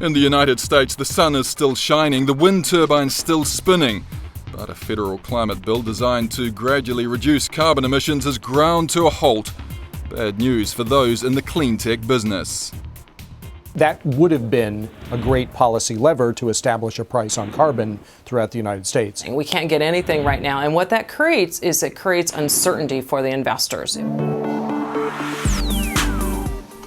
In the United States, the sun is still shining, the wind turbines still spinning, but a federal climate bill designed to gradually reduce carbon emissions has ground to a halt. Bad news for those in the cleantech business. That would have been a great policy lever to establish a price on carbon throughout the United States. We can't get anything right now, and what that creates is it creates uncertainty for the investors.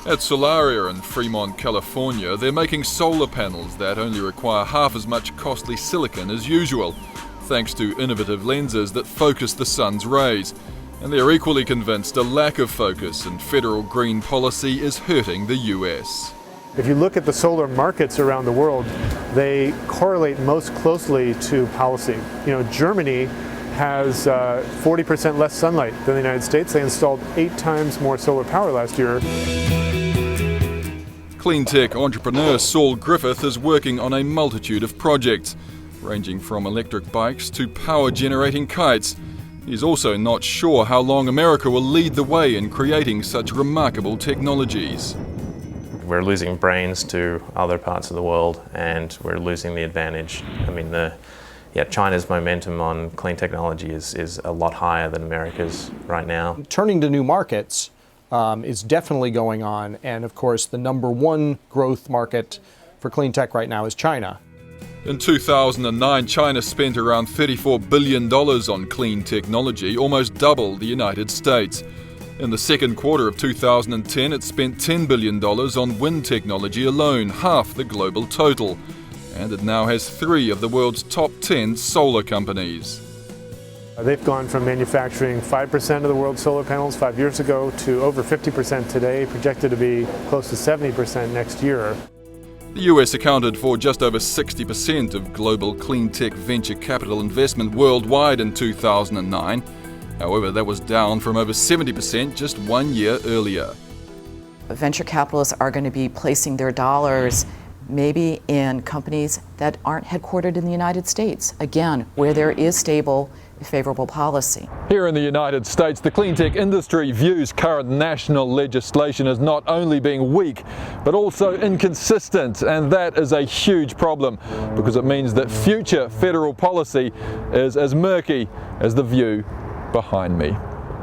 At Solaria in Fremont, California, they're making solar panels that only require half as much costly silicon as usual, thanks to innovative lenses that focus the sun's rays. And they're equally convinced a lack of focus in federal green policy is hurting the US. If you look at the solar markets around the world, they correlate most closely to policy. Germany has 40% less sunlight than the United States. They installed 8 times more solar power last year. Cleantech entrepreneur Saul Griffith is working on a multitude of projects, ranging from electric bikes to power-generating kites. He's also not sure how long America will lead the way in creating such remarkable technologies. We're losing brains to other parts of the world, and we're losing the advantage. China's momentum on clean technology is a lot higher than America's right now. Turning to new markets is definitely going on, and of course the number one growth market for clean tech right now is China. In 2009, China spent around $34 billion on clean technology, almost double the United States. In the second quarter of 2010, it spent $10 billion on wind technology alone, half the global total. And it now has 3 of the world's top 10 solar companies. They've gone from manufacturing 5% of the world's solar panels 5 years ago to over 50% today, projected to be close to 70% next year. The US accounted for just over 60% of global clean tech venture capital investment worldwide in 2009. However, that was down from over 70% just 1 year earlier. Venture capitalists are going to be placing their dollars maybe in companies that aren't headquartered in the United States, again, where there is stable, favorable policy. Here in the United States, the cleantech industry views current national legislation as not only being weak, but also inconsistent, and that is a huge problem because it means that future federal policy is as murky as the view behind me.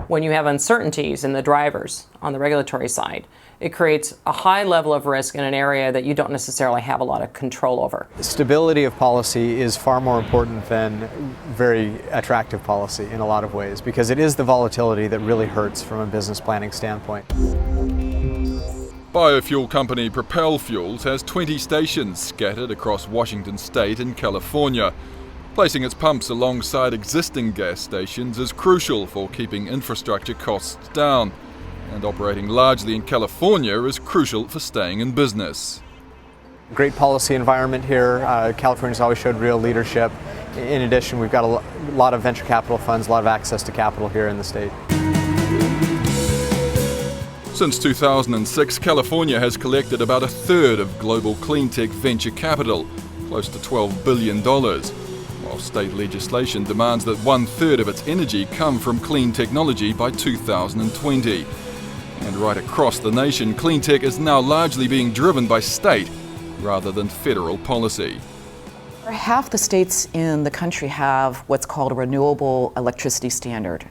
When you have uncertainties in the drivers on the regulatory side, it creates a high level of risk in an area that you don't necessarily have a lot of control over. Stability of policy is far more important than very attractive policy in a lot of ways, because it is the volatility that really hurts from a business planning standpoint. Biofuel company Propel Fuels has 20 stations scattered across Washington state and California. Placing its pumps alongside existing gas stations is crucial for keeping infrastructure costs down. And operating largely in California is crucial for staying in business. Great policy environment here. California's always showed real leadership. In addition, we've got a lot of venture capital funds, a lot of access to capital here in the state. Since 2006, California has collected about 1/3 of global cleantech venture capital, close to $12 billion. While state legislation demands that 1/3 of its energy come from clean technology by 2020. And right across the nation, cleantech is now largely being driven by state rather than federal policy. Half the states in the country have what's called a renewable electricity standard,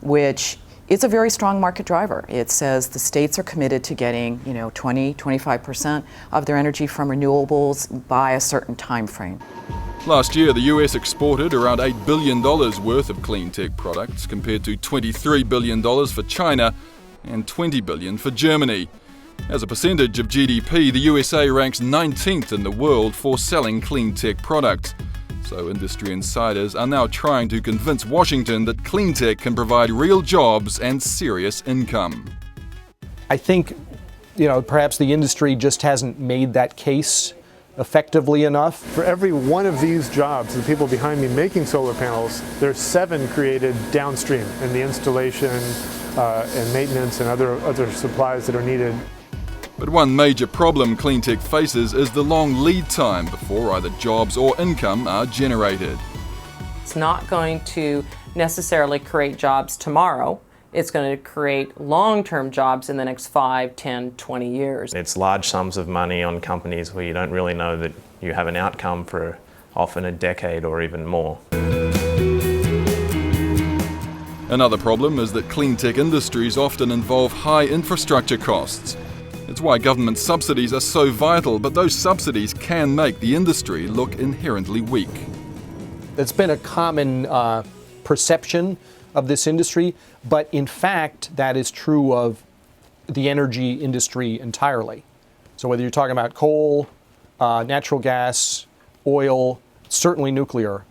which is a very strong market driver. It says the states are committed to getting 20-25% of their energy from renewables by a certain time frame. Last year, the US exported around $8 billion worth of cleantech products compared to $23 billion for China and $20 billion for Germany. As a percentage of GDP, the USA ranks 19th in the world for selling cleantech products. So industry insiders are now trying to convince Washington that cleantech can provide real jobs and serious income. I think, perhaps the industry just hasn't made that case effectively enough. For every one of these jobs, the people behind me making solar panels, there's 7 created downstream in the installation and maintenance and other supplies that are needed. But one major problem cleantech faces is the long lead time before either jobs or income are generated. It's not going to necessarily create jobs tomorrow. It's going to create long-term jobs in the next 5, 10, 20 years. It's large sums of money on companies where you don't really know that you have an outcome for often a decade or even more. Another problem is that cleantech industries often involve high infrastructure costs. It's why government subsidies are so vital, but those subsidies can make the industry look inherently weak. It's been a common perception of this industry, but in fact, that is true of the energy industry entirely. So whether you're talking about coal, natural gas, oil, certainly nuclear,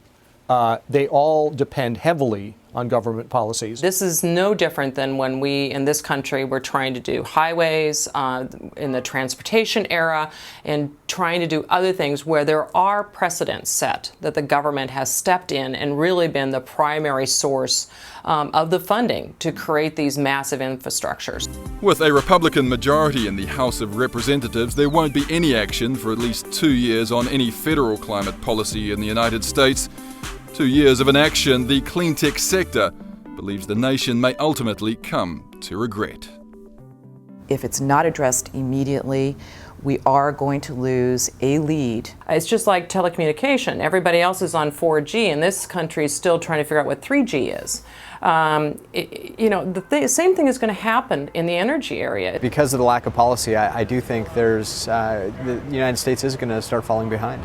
they all depend heavily on government policies. This is no different than when we, in this country, were trying to do highways in the transportation era and trying to do other things where there are precedents set that the government has stepped in and really been the primary source of the funding to create these massive infrastructures. With a Republican majority in the House of Representatives, there won't be any action for at least 2 years on any federal climate policy in the United States. 2 years of inaction, the cleantech sector believes the nation may ultimately come to regret. If it's not addressed immediately, we are going to lose a lead. It's just like telecommunication. Everybody else is on 4G, and this country is still trying to figure out what 3G is. The same thing is going to happen in the energy area. Because of the lack of policy, I do think the United States is going to start falling behind.